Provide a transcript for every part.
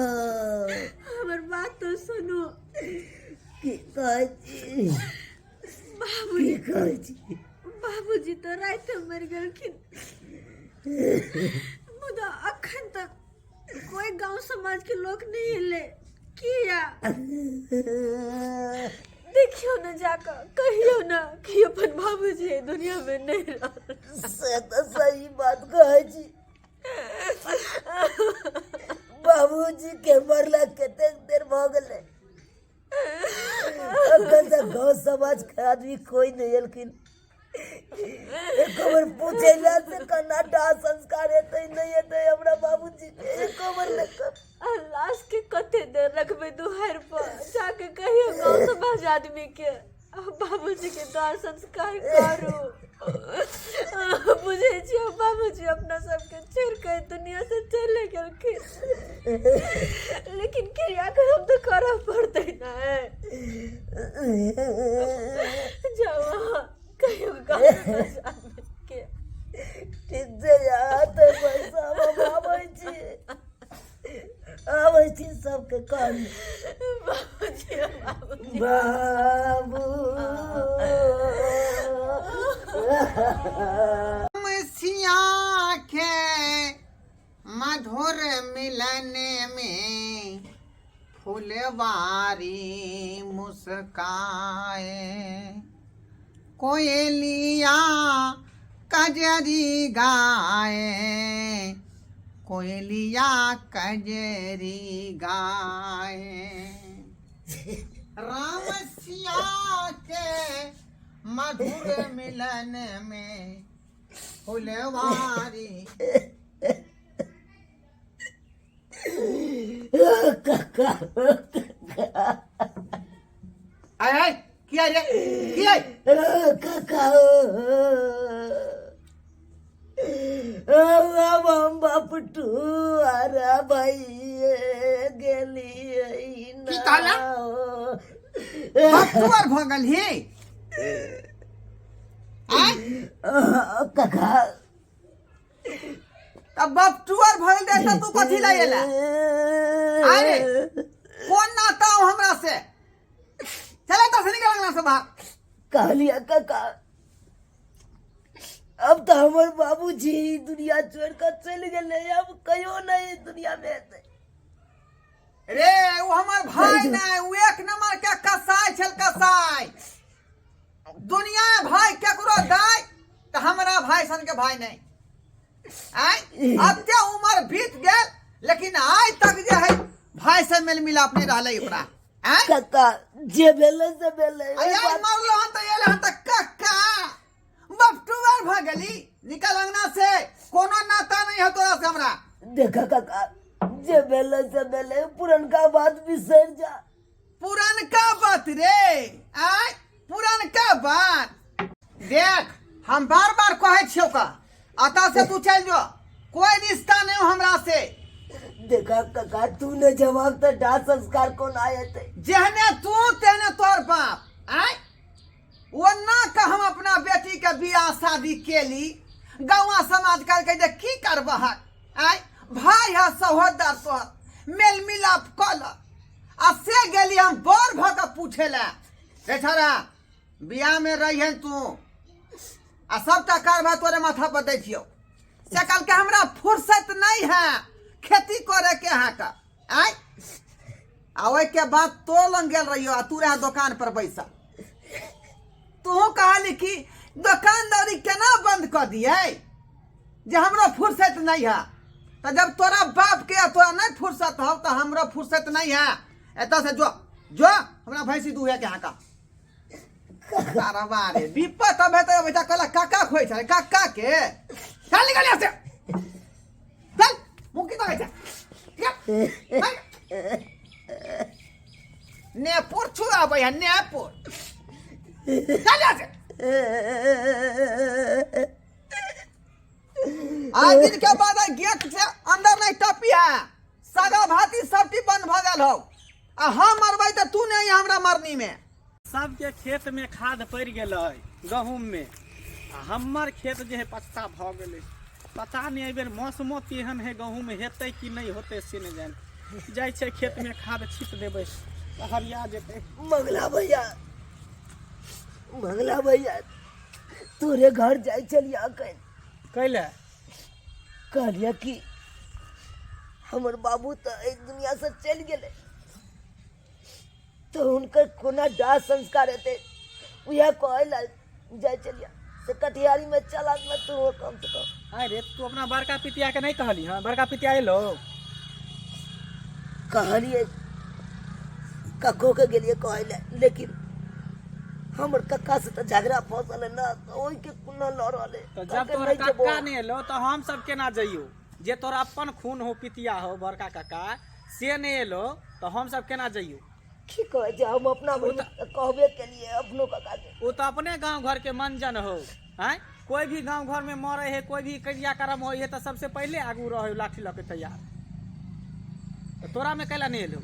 हमर बात तो सुनो बाबूजी तो रात मर गलखिन मुदा अखन तक कोई गांव समाज के लोग नहीं हिले किया देखियो न जाकर कहियो न कि अपन बाबूजी दुनिया में नहीं रह से तो सही बात कहे जी बाबूजी के मरला कते देर भ गेले अखन तक गांव समाज के आदमी कोई नहीं एलखिन एक बार पूछेला से कनाडा संस्कार हेतै नहीं हेतै हमरा बाबूजी के एक बार लेकर लाश के कते देर रखबे दुहर पर जाके कहियो गांव समाज आदमी के बाबूजी के दाह संस्कार करू बुझे छियो बाबूजी अपना सबके छोड़ के दुनिया से चले गेलखिन लेकिन क्रियाक्रम तो करऽ पड़तै ना जाओ कहियो गांव समाज आदमी के ठीक से याद है पैसा बाबूजी आबै सबके कान बाबूजी बाबू सिया के मधुर मिलन में फुलवारी मुस्काए कोयलिया कजरी गाए कोयलिया कजरी गाए राम सिया के मधुर मिलन में फुलवारी आय किया रे किया काका हम बापटू अरे भाई गेली की कहला बच्चुआर भ गेल हे आय काका तब बच्चुआर भ गेल त तू कथि लायला अरे कोन नाता हो हमरा से चले तो से निकल अंगना से बाहर कहलिया काका अब तो हमारे बाबूजी दुनिया छोड़कर चल गए अब कहियो नहीं दुनिया में हेतै रे वो हमार भाई नहीं वो एक नंबर के कसाई छल कसाई दुनिया में भाई केकरो दाई त हमरा भाई सन के भाई नहीं आय अत्या उम्र बीत गेल लेकिन आज तक जे है भाई से मेल मिलाप नहीं रहले ओकरा आय काका जे भेले से भेले आय मारलो हन त एले हन त काका बफ्टुआर भ गेली निकल अंगना से कोनो नाता नहीं है तोरा से हमरा देखा काका जे भेले से भेले पुरनका बात बिसर जा पुरनका बात रे आय पुरनका बात देख हम बार बार कहे छियो का आता से तू चल जो कोई रिश्ता नहीं हो हमरा से देखा काका तूने जवाब तो दाह संस्कार को ना आए थे जहने तू तेने तोर बाप आय बियाह शादी केली गाँव समाज करके जे की करबह आय भाई है सहोदर तोहर मेल मिलाप कल आ से गेली हम बर भ के पूछे ला रे छोरा बियाह में रही है तू आ सबटा कारभार तोरे माथा पर दै छियौ से कल के हमरा फुर्सत नहीं है खेती करे के यहाँ का आय आ ओइ के बाद तो लंग गेल रहियो आ तू रह दुकान पर बैसा तू कहली कि दुकानदारी केना बंद कर दिए जे हमरो फुर्सत नहीं है तो जब तोरा बाप के तोरा नहीं फुर्सत हो तो हमरो फुर्सत नहीं है एत से जो जो हमरा भैंसी दूहे के यहाँ का रे विपत अब हेतै बेटा कहला काका खोइ छै काका के चल निकल यहाँ से चल मुंह की कहै छै नेपुर छुआ भैया नेपुर चल यहाँ से आज दिन के बाद गेट से अंदर नहीं टपिया सगा भाती सबटी बंद भ गेल हो आ हम मरबै त तू नहीं हमरा मरनी में सबके खेत में खाद पड़ गए गहूम में आ हमर खेत जे है पछता भ गेले पता नहीं एबेर मौसमो तेहन है गहूम हेतै कि नहीं होते से नहीं जान जाय छै खेत में खाद छीट देबै त हरिया जेतै मंगला भैया तोरे घर जाय चलिया कैले कहलिया कि हमर बाबू तो एक दुनिया से चल गेले तो उनकर कोना दाह संस्कार हेते उहे कहला जाय चलिया से कटिहारी में चला न तू कम से कम अरे तू अपना बड़का पितिया के नहीं कहली हां बड़का पितिया एलो कहलिए कको के गेलिए कहले लेकिन हमर कक्का से तो झगड़ा फसल है ना तो ओई के कुना लड़ले तो जब तोर कक्का नहीं एलो तो हम सब केना जइयो जे तोरा अपन खून हो पितिया हो बड़का कक्का से नहीं एलो तो हम सब केना जइयो की कहे जे हम अपना कहबे के लिए अपनो कक्का के वो तो अपने गांव घर के मंजन हो हैं कोई भी गांव घर में मरे है कोई भी क्रियाक्रम हो है तो सबसे पहले आगू रहे लाठी लके तैयार तो तोरा में कैला नहीं एलो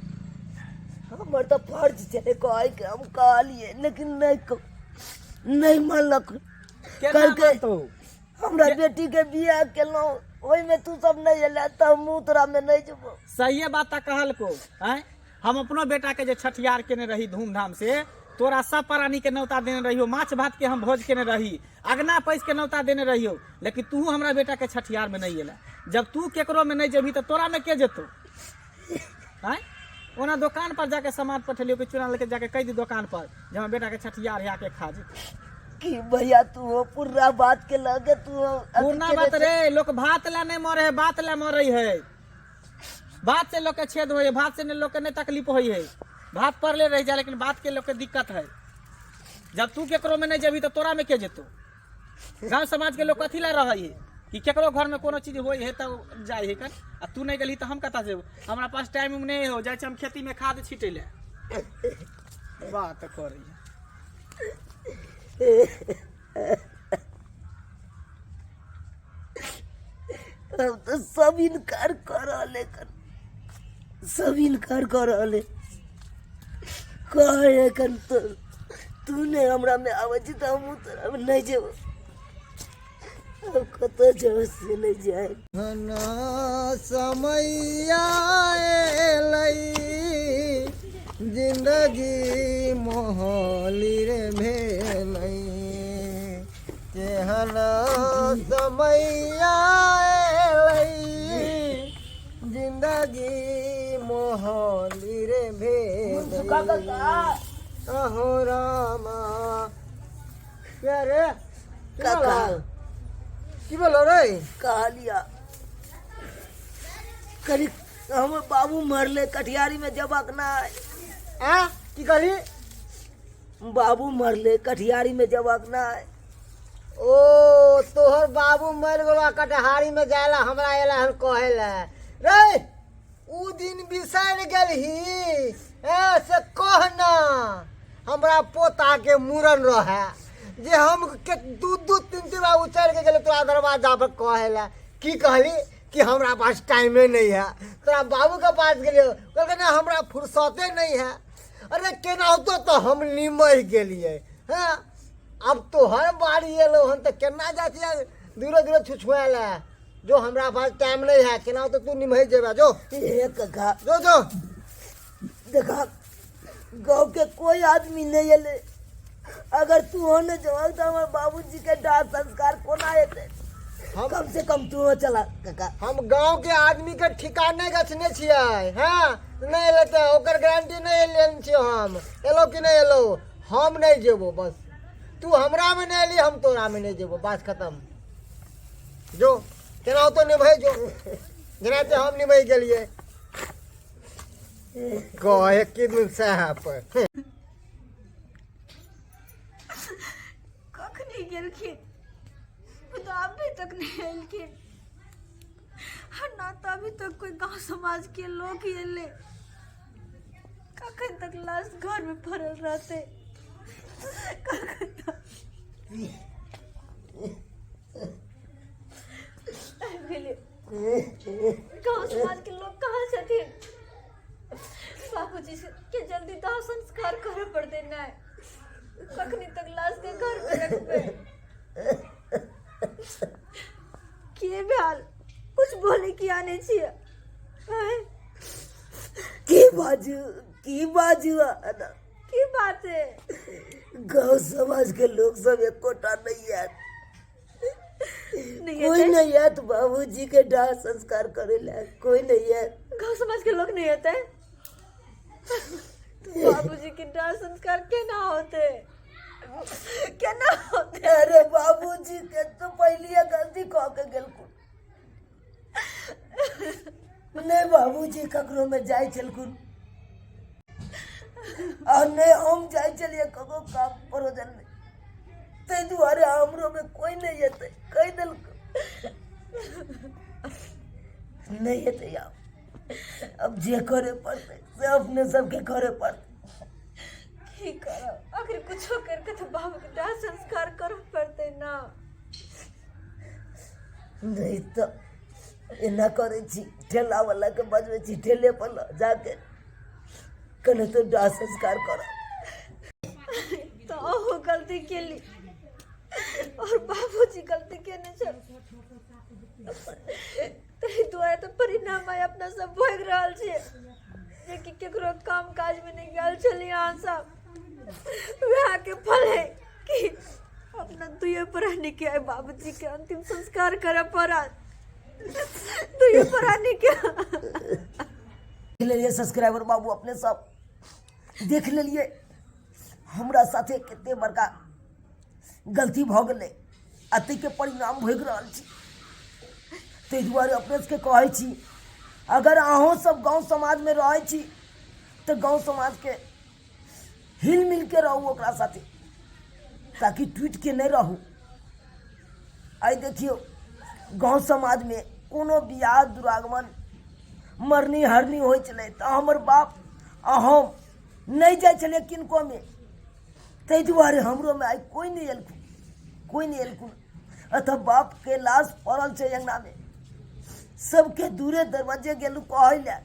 हमर तो फर्ज छे कहे के हम कहलिए लेकिन नहीं मानलक कल के तो हमरा बेटी के बियाह केलो ओई में तू सब नहीं एला त हम तोरा में नहीं जबो सही बात कहल को हैं हम अपनो बेटा के जे छठियार केने रही धूमधाम से तोरा सब प्राणी के न्योता देने रहियो माछ भात के हम भोज केने रही अगना पैस के न्योता देने रहियो लेकिन तू हमरा बेटा के छठियार में नहीं एला जब तू केकरो में नहीं जेबी तो तोरा में के जेतो हैं ओना दुकान पर जाके सामान पठलियो के चूना लेके जाके कह दी दुकान पर जे हम बेटा के छठियार है के खा जे कि भैया तू हो पूरा बात के लगे तू पूर्णा बात रे लोग भात ला नहीं मरे है बात ला मरे है बात से लोग के छेद होए भात से लोग के नहीं तकलीफ होई है भात पर ले रह जा लेकिन बात के लोग के दिक्कत है जब तू केकरो में नहीं जेबी तो तोरा में के जेतो गांव समाज के लोग कथी ला रही है कि केकरो घर में कोनो चीज होई है तो जाय है कर आ तू नहीं गेली तो हम कता जेब हमरा पास टाइम नहीं हो जाय हम खेती में खाद छीटे ले बात कर रही अब तो सब इनकार कर रहे सब इनकार कर रहे कहे कन तो तूने हमरा में आवे छी तो हम तोरा में नहीं जेब अब कत जाओ से नहीं जाए ना समैया एलै जिंदगी मोहली रे भेलै केहन समैया एलै जिंदगी मोहली रे भेलै अहो रामा क्या रे काका की बोलो रे कहलिया करी हम बाबू मरले कटिहारी में जबक ना आ की कहली बाबू मरले कटिहारी में जबक ना ओ तोहर बाबू मर गेलो कटहारी में जायला हमरा एला हन कहेला रे उ दिन बिसर गेलही ऐसे कहना हमरा पोता के मूरन रहे जे हम के दू तीन बार उचल के गेले तोरा दरवाजा पर कहेला की कहली कि हमरा पास टाइमे नहीं है तोरा बाबू के पास गेलियो कहलके ना हमरा फुर्सते नहीं है अरे केनाहुतो तो हम निमह गेलिए हाँ अब तो हर बारी एलो हन तो केना जाती दूरे दूरे छुछुआला जो हमरा पास टाइम नहीं है केना तो तू निमहि जेबा जो ए काका जो जो देखा गाँव के कोई आदमी नहीं अले अगर तू होने जवाब तो हमारे बाबूजी के दाह संस्कार कोना हेते कम से कम तू चला काका हम गांव के आदमी के ठिकाने गछने छियै हां नहीं लेते ओकर गारंटी नहीं लेन छियै हम एलो कि नहीं एलो हम नहीं जेबो बस तू हमरा में नहीं एली हम तोरा में नहीं जेबो बस खत्म जो केना तो निभाई जो जेना ते हम निभाई गेलिए कहे कि साहब कखनी गेलखिन तो अभी तक नहीं एलखिन ना तो अभी तक कोई गांव समाज के लोग ही एले कखन तक लाश घर में पड़ल रहते कखन तक गांव समाज के लोग कहाँ छथिन बाबूजी से के जल्दी दाह संस्कार करे पड़ते ना कखनी तक लाश के घर में रखबे के भेल कुछ बोले की आने छिए की बाजू आना की बात है गाँव समाज के लोग सब एकोटा नहीं है नहीं कोई है नहीं है तो बाबूजी के दाह संस्कार करे ला कोई नहीं है गांव समाज के लोग नहीं होते तो बाबूजी के दाह संस्कार केना होते केना होते अरे बाबूजी के तो पहले गलती कह के गेलकुन नहीं बाबूजी ककरो में जाय चलकुन और नहीं हम जाय चलिए ककरो काम परोजन में ते दुआरे हमरो में कोई नहीं हेते कह दिल नहीं हेते यार अब जे करे पड़ते से अपने सबके करे पड़ते की करो आखिर कुछ करके तो बाबू के दाह संस्कार कर पड़ते ना नहीं तो एना करे छी ठेला वाला के बजवे छी ठेले पर ल जाके कने तो दाह संस्कार करो तो ओहो गलती के ली और बाबूजी गलती केने छ तही दुआरे तो परिणाम आय अपना सब भोग रहल छै जे कि केकरो काम काज में नहीं गेल छली अहाँ सब वह के फल है कि अपना दुए प्राणी के बाबूजी के अंतिम संस्कार करे पड़त दुए प्राणी के देख लेलिए सब्सक्राइबर बाबू अपने सब देख लेलिए हमरा साथे कितने बड़का गलती भ गेलै अति के परिणाम भोग रहल छी ताहि दुआरे अपने सबके कहै छी अगर अहों सब गांव समाज में रहै छी तो गांव समाज के हिल मिल के रहू ओकरा साथे ताकि टूट के नहीं रहू आई देखियो गांव समाज में कोनो बियाह दुरागमन मरनी हरनी होइ छलै तऽ हमर बाप आ हम नहीं जाय छलियै किनको में ताहि दुआरे हमरो में आई कोई नहीं एलखुन अतः बाप के लाश पड़ल छै अंगना में सबके दूरे दरवाजे गेलू कहै लए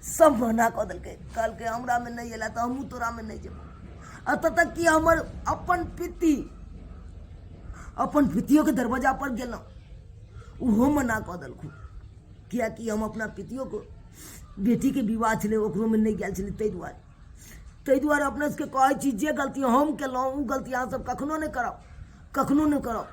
सब मना कऽ देलकै कहलकै हमरा में नहीं एला तऽ हमहूँ तोरा में नहीं जेबौ अतः तक कि हमर अपन पितियो के दरवाजा पर गेलहुँ ओहो मना कऽ देलखुन कियाकि हम अपना पितियो को बेटी के विवाह छलै ओकरो में नहीं गेल छलै ताहि दुआरे अपने सबके कहै छी जे गलती हम केलहुँ ओ गलती अहाँ सब कखनो नहीं करब